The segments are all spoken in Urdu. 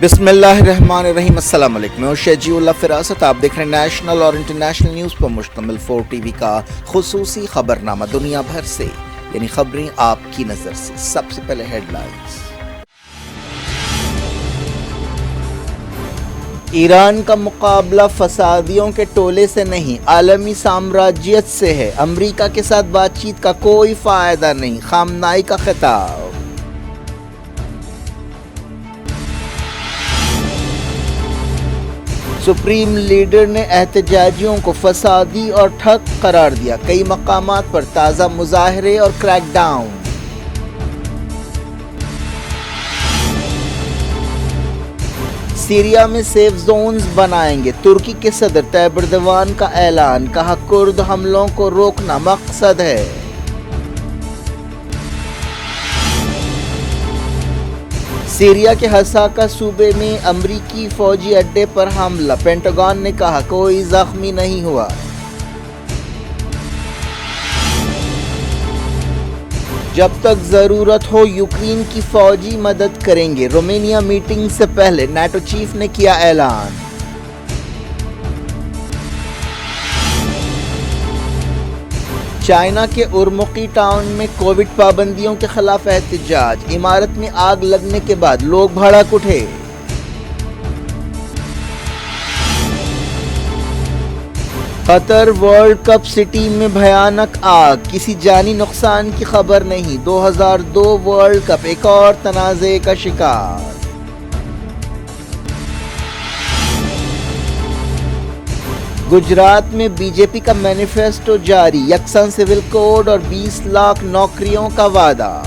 بسم اللہ الرحمن الرحیم۔ السلام علیکم، میں شجیع اللہ فراست۔ آپ دیکھ رہے ہیں نیشنل اور انٹرنیشنل نیوز پر مشتمل 4 ٹی وی کا خصوصی خبرنامہ دنیا بھر سے، یعنی خبریں آپ کی نظر سے۔ سب سے پہلے ہیڈ لائنز۔ ایران کا مقابلہ فسادیوں کے ٹولے سے نہیں، عالمی سامراجیت سے ہے۔ امریکہ کے ساتھ بات چیت کا کوئی فائدہ نہیں، خامنہئی کا خطاب۔ سپریم لیڈر نے احتجاجیوں کو فسادی اور ٹھگ قرار دیا، کئی مقامات پر تازہ مظاہرے اور کریک ڈاؤن۔ سیریا میں سیف زونز بنائیں گے، ترکی کے صدر طیب ایردوان کا اعلان، کہا کرد حملوں کو روکنا مقصد ہے۔ سیریا کے حساکا صوبے میں امریکی فوجی اڈے پر حملہ، پینٹاگون نے کہا کوئی زخمی نہیں ہوا۔ جب تک ضرورت ہو یوکرین کی فوجی مدد کریں گے، رومینیا میٹنگ سے پہلے نیٹو چیف نے کیا اعلان۔ چائنا کے ارمقی ٹاؤن میں کووڈ پابندیوں کے خلاف احتجاج، عمارت میں آگ لگنے کے بعد لوگ بھڑک اٹھے۔ قطر ورلڈ کپ سٹی میں بھیانک آگ، کسی جانی نقصان کی خبر نہیں۔ 2002 ورلڈ کپ ایک اور تنازع کا شکار۔ گجرات میں بی جے پی کا مینیفیسٹو جاری، یکساں سول کوڈ اور 20 لاکھ نوکریوں کا وعدہ۔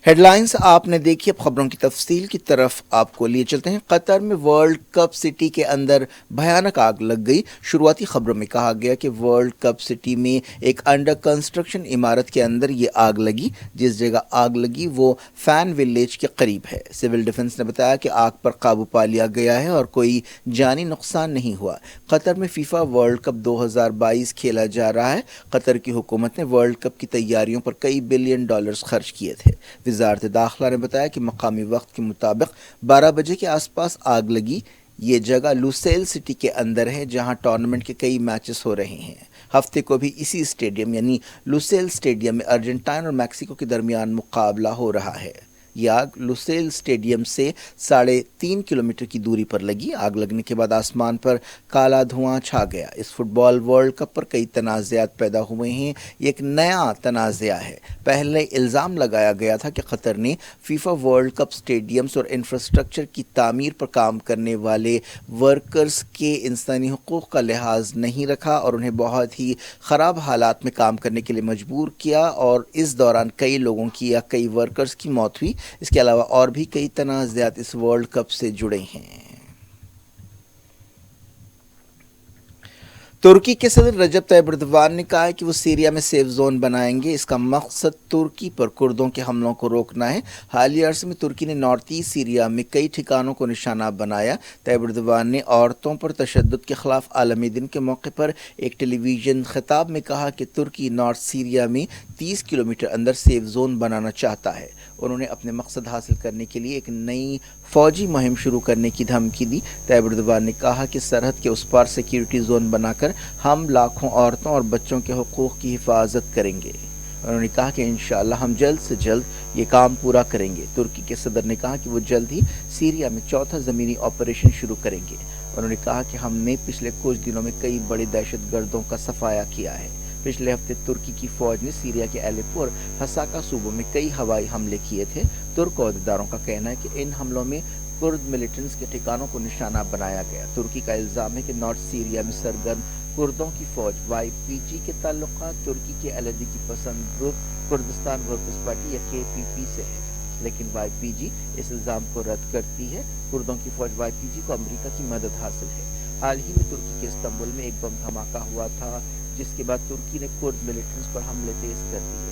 ہیڈ لائنز آپ نے دیکھی، اب خبروں کی تفصیل کی طرف آپ کو لیے چلتے ہیں۔ قطر میں ورلڈ کپ سٹی کے اندر بھیانک آگ لگ گئی۔ شروعاتی خبروں میں کہا گیا کہ ورلڈ کپ سٹی میں ایک انڈر کنسٹرکشن عمارت کے اندر یہ آگ لگی۔ جس جگہ آگ لگی وہ فین ولیج کے قریب ہے۔ سول ڈیفنس نے بتایا کہ آگ پر قابو پا لیا گیا ہے اور کوئی جانی نقصان نہیں ہوا۔ قطر میں فیفا ورلڈ کپ 2022 کھیلا جا رہا ہے۔ قطر کی حکومت نے ورلڈ کپ کی تیاریوں پر کئی بلین ڈالرز خرچ کیے تھے۔ وزارت داخلہ نے بتایا کہ مقامی وقت کے مطابق 12 بجے کے آس پاس آگ لگی۔ یہ جگہ لوسیل سٹی کے اندر ہے جہاں ٹورنامنٹ کے کئی میچز ہو رہے ہیں۔ ہفتے کو بھی اسی اسٹیڈیم یعنی لوسیل اسٹیڈیم میں ارجنٹائن اور میکسیکو کے درمیان مقابلہ ہو رہا ہے۔ یہ آگ لوسیل اسٹیڈیم سے 3.5 کلومیٹر کی دوری پر لگی۔ آگ لگنے کے بعد آسمان پر کالا دھواں چھا گیا۔ اس فٹ بال ورلڈ کپ پر کئی تنازعات پیدا ہوئے ہیں۔ یہ ایک نیا تنازعہ ہے۔ پہلے الزام لگایا گیا تھا کہ قطر نے فیفا ورلڈ کپ اسٹیڈیمز اور انفراسٹرکچر کی تعمیر پر کام کرنے والے ورکرز کے انسانی حقوق کا لحاظ نہیں رکھا اور انہیں بہت ہی خراب حالات میں کام کرنے کے لیے مجبور کیا، اور اس دوران کئی لوگوں کی یا کئی ورکرز کی موت ہوئی۔ اس کے علاوہ اور بھی کئی تنازعات اس ورلڈ کپ سے جڑے ہیں۔ ترکی کے صدر رجب طیب ایردوان نے کہا ہے کہ وہ سیریا میں سیف زون بنائیں گے۔ اس کا مقصد ترکی پر کردوں کے حملوں کو روکنا ہے۔ حالیہ عرصے میں ترکی نے نارتھ ایسٹ سیریا میں کئی ٹھکانوں کو نشانہ بنایا۔ طیب ایردوان نے عورتوں پر تشدد کے خلاف عالمی دن کے موقع پر ایک ٹیلی ویژن خطاب میں کہا کہ ترکی نارتھ سیریا میں 30 کلومیٹر اندر سیف زون بنانا چاہتا ہے۔ انہوں نے اپنے مقصد حاصل کرنے کے لیے ایک نئی فوجی مہم شروع کرنے کی دھمکی دی۔ طیب ایردوان نے کہا کہ سرحد کے اس پار سیکیورٹی زون بنا کر ہم لاکھوں عورتوں اور بچوں کے حقوق کی حفاظت کریں گے۔ انہوں نے کہا کہ انشاءاللہ ہم جلد سے جلد یہ کام پورا کریں گے۔ ترکی کے صدر نے کہا کہ وہ جلد ہی سیریا میں چوتھا زمینی آپریشن شروع کریں گے۔ انہوں نے کہا کہ ہم نے پچھلے کچھ دنوں میں کئی بڑے دہشت گردوں کا صفایا کیا ہے۔ پچھلے ہفتے ترکی کی فوج نے سیریا کے الیپو اور حساکا صوبوں میں کئی ہوائی حملے کیے تھے۔ ترک عہدیداروں کا کہنا ہے کہ ان حملوں میں کرد ملیٹنٹس کے ٹھکانوں کو نشانہ بنایا گیا۔ ترکی کا الزام ہے کہ نارتھ سیریا میں سرگرم کردوں کی فوج وائی پی جی کے تعلقات ترکی کے علیحدگی پسند گروپ کردستان ورکرز پارٹی یا کے پی پی سے ہے، لیکن وائی پی جی اس الزام کو رد کرتی ہے۔ کردوں کی فوج وائی پی جی کو امریکہ کی مدد حاصل ہے۔ حال ہی میں ترکی کے استنبول میں ایک بم دھماکہ ہوا تھا، جس کے بعد ترکی نے کرد ملیٹنٹس پر حملے تیز کر دیے۔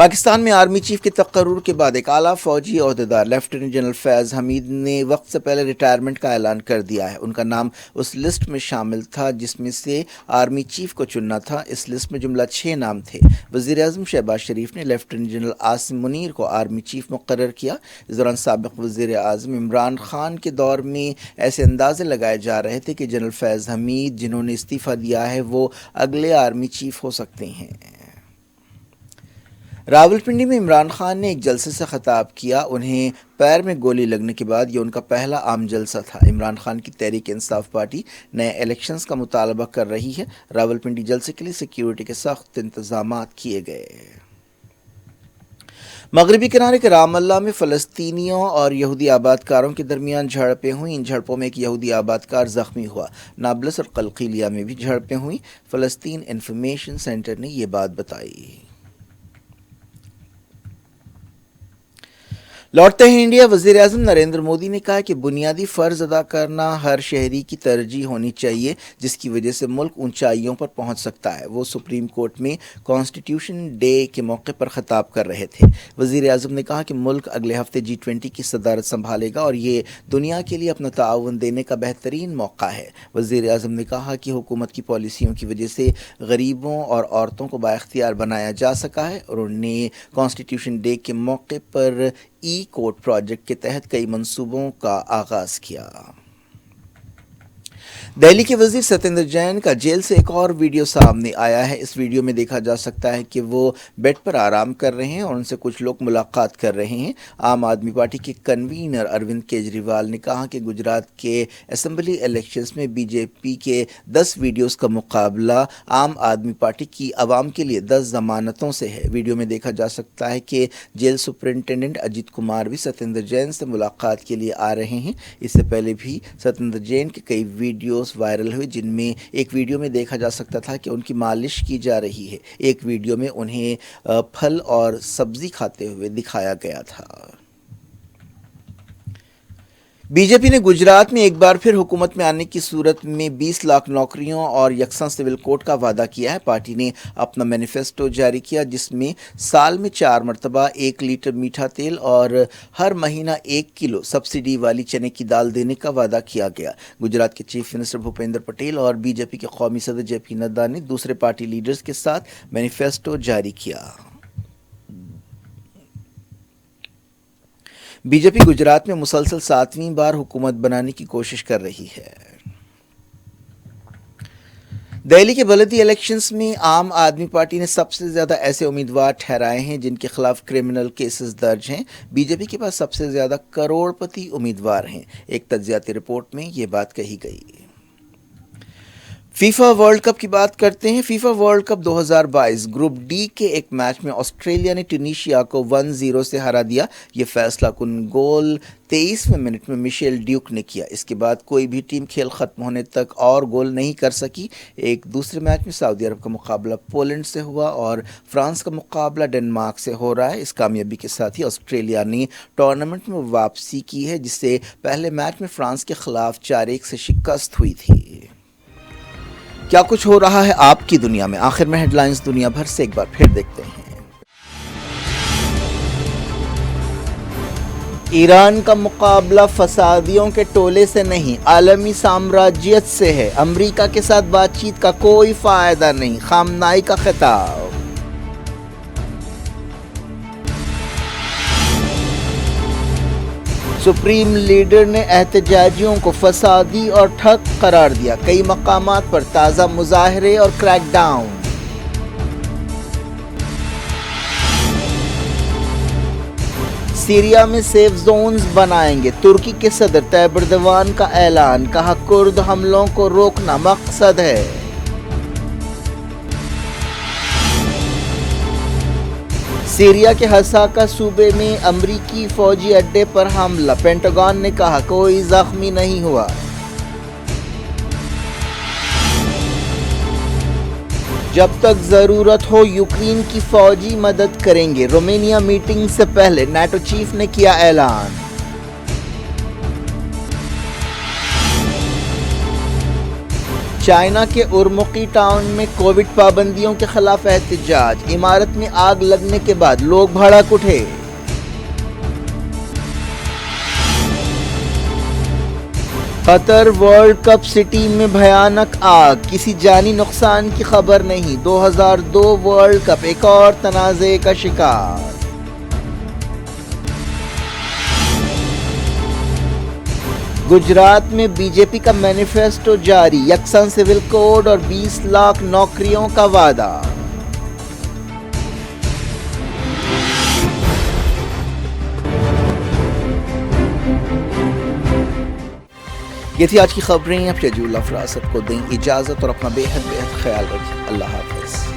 پاکستان میں آرمی چیف کے تقرر کے بعد ایک اعلیٰ فوجی عہدیدار لیفٹیننٹ جنرل فیض حمید نے وقت سے پہلے ریٹائرمنٹ کا اعلان کر دیا ہے۔ ان کا نام اس لسٹ میں شامل تھا جس میں سے آرمی چیف کو چننا تھا۔ اس لسٹ میں جملہ 6 نام تھے۔ وزیر اعظم شہباز شریف نے لیفٹیننٹ جنرل عاصم منیر کو آرمی چیف مقرر کیا۔ اس دوران سابق وزیر اعظم عمران خان کے دور میں ایسے اندازے لگائے جا رہے تھے کہ جنرل فیض حمید جنہوں نے استعفیٰ دیا ہے وہ اگلے آرمی چیف ہو سکتے ہیں۔ راولپنڈی میں عمران خان نے ایک جلسے سے خطاب کیا۔ انہیں پیر میں گولی لگنے کے بعد یہ ان کا پہلا عام جلسہ تھا۔ عمران خان کی تحریک انصاف پارٹی نئے الیکشنز کا مطالبہ کر رہی ہے۔ راولپنڈی جلسے کے لیے سیکیورٹی کے سخت انتظامات کیے گئے۔ مغربی کنارے کے رام اللہ میں فلسطینیوں اور یہودی آباد کاروں کے درمیان جھڑپیں ہوئیں۔ ان جھڑپوں میں ایک یہودی آباد کار زخمی ہوا۔ نابلس اور قلقیلیہ میں بھی جھڑپیں ہوئیں۔ فلسطین انفارمیشن سینٹر نے یہ بات بتائی۔ لوٹتے ہیں انڈیا۔ وزیر اعظم نریندر مودی نے کہا کہ بنیادی فرض ادا کرنا ہر شہری کی ترجیح ہونی چاہیے جس کی وجہ سے ملک اونچائیوں پر پہنچ سکتا ہے۔ وہ سپریم کورٹ میں کانسٹیٹیوشن ڈے کے موقع پر خطاب کر رہے تھے۔ وزیر اعظم نے کہا کہ ملک اگلے ہفتے G20 کی صدارت سنبھالے گا اور یہ دنیا کے لیے اپنا تعاون دینے کا بہترین موقع ہے۔ وزیر اعظم نے کہا کہ حکومت کی پالیسیوں کی وجہ سے غریبوں اور عورتوں کو بااختیار بنایا جا سکا ہے اور انہوں نے کانسٹیٹیوشن ڈے کے موقع پر ای کوڈ پروجیکٹ کے تحت کئی منصوبوں کا آغاز کیا۔ دہلی کے وزیر ستیندر جین کا جیل سے ایک اور ویڈیو سامنے آیا ہے۔ اس ویڈیو میں دیکھا جا سکتا ہے کہ وہ بیڈ پر آرام کر رہے ہیں اور ان سے کچھ لوگ ملاقات کر رہے ہیں۔ عام آدمی پارٹی کے کنوینر اروند کیجریوال نے کہا کہ گجرات کے اسمبلی الیکشنز میں بی جے پی کے 10 ویڈیوز کا مقابلہ عام آدمی پارٹی کی عوام کے لیے 10 ضمانتوں سے ہے۔ ویڈیو میں دیکھا جا سکتا ہے کہ جیل سپرنٹینڈنٹ اجیت کمار بھی ستیندر جین سے ملاقات کے لیے آ رہے ہیں۔ اس سے پہلے بھی ستیندر جین کے کئی ویڈیوز وائرل ہوئے جن میں ایک ویڈیو میں دیکھا جا سکتا تھا کہ ان کی مالش کی جا رہی ہے۔ ایک ویڈیو میں انہیں پھل اور سبزی کھاتے ہوئے دکھایا گیا تھا۔ بی جے پی نے گجرات میں ایک بار پھر حکومت میں آنے کی صورت میں 20 لاکھ نوکریوں اور یکساں سول کوڈ کا وعدہ کیا ہے۔ پارٹی نے اپنا مینیفیسٹو جاری کیا جس میں سال میں 4 مرتبہ 1 لیٹر میٹھا تیل اور ہر مہینہ 1 کلو سبسڈی والی چنے کی دال دینے کا وعدہ کیا گیا۔ گجرات کے چیف منسٹر بھوپیندر پٹیل اور بی جے پی کے قومی صدر جے پی نڈا نے دوسرے پارٹی لیڈرز کے ساتھ مینیفیسٹو جاری کیا۔ بی جے پی گجرات میں مسلسل 7ویں بار حکومت بنانے کی کوشش کر رہی ہے۔ دہلی کے بلدی الیکشنز میں عام آدمی پارٹی نے سب سے زیادہ ایسے امیدوار ٹھہرائے ہیں جن کے خلاف کرمنل کیسز درج ہیں۔ بی جے پی کے پاس سب سے زیادہ کروڑ پتی امیدوار ہیں۔ ایک تجزیاتی رپورٹ میں یہ بات کہی گئی۔ فیفا ورلڈ کپ کی بات کرتے ہیں۔ FIFA world cup 2022 group D کے ایک میچ میں آسٹریلیا نے ٹیونیشیا کو 1-0 سے ہرا دیا۔ یہ فیصلہ کن گول 23ویں منٹ میں مشیل ڈیوک نے کیا۔ اس کے بعد کوئی بھی ٹیم کھیل ختم ہونے تک اور گول نہیں کر سکی۔ ایک دوسرے میچ میں سعودی عرب کا مقابلہ پولینڈ سے ہوا اور فرانس کا مقابلہ ڈنمارک سے ہو رہا ہے۔ اس کامیابی کے ساتھ ہی آسٹریلیا نے ٹورنامنٹ میں واپسی کی ہے جس سے پہلے میچ میں فرانس کے خلاف 4-1 سے شکست ہوئی تھی۔ کیا کچھ ہو رہا ہے آپ کی دنیا میں؟ آخر میں ہیڈ لائنز دنیا بھر سے ایک بار پھر دیکھتے ہیں۔ ایران کا مقابلہ فسادیوں کے ٹولے سے نہیں، عالمی سامراجیت سے ہے۔ امریکہ کے ساتھ بات چیت کا کوئی فائدہ نہیں، خامنائی کا خطاب۔ سپریم لیڈر نے احتجاجیوں کو فسادی اور ٹھگ قرار دیا۔ کئی مقامات پر تازہ مظاہرے اور کریک ڈاؤن۔ سیریا میں سیف زونز بنائیں گے، ترکی کے صدر طیب ایردوان کا اعلان۔ کہا کرد حملوں کو روکنا مقصد ہے۔ سیریا کے حساکا صوبے میں امریکی فوجی اڈے پر حملہ، پینٹاگون نے کہا کوئی زخمی نہیں ہوا۔ جب تک ضرورت ہو یوکرین کی فوجی مدد کریں گے، رومینیا میٹنگ سے پہلے نیٹو چیف نے کیا اعلان۔ چائنا کے ارمقی ٹاؤن میں کووڈ پابندیوں کے خلاف احتجاج، عمارت میں آگ لگنے کے بعد لوگ بھڑک اٹھے۔ قطر ورلڈ کپ سٹی میں بھیانک آگ، کسی جانی نقصان کی خبر نہیں۔ 2002 ورلڈ کپ ایک اور تنازع کا شکار۔ گجرات میں بی جے پی کا مینیفیسٹو جاری، یکساں سول کوڈ اور 20 لاکھ نوکریوں کا وعدہ۔ یہ تھی آج کی خبریں۔ اب شجیع اللہ فراست کو دیں اجازت اور اپنا بے حد خیال رکھیں۔ اللہ حافظ۔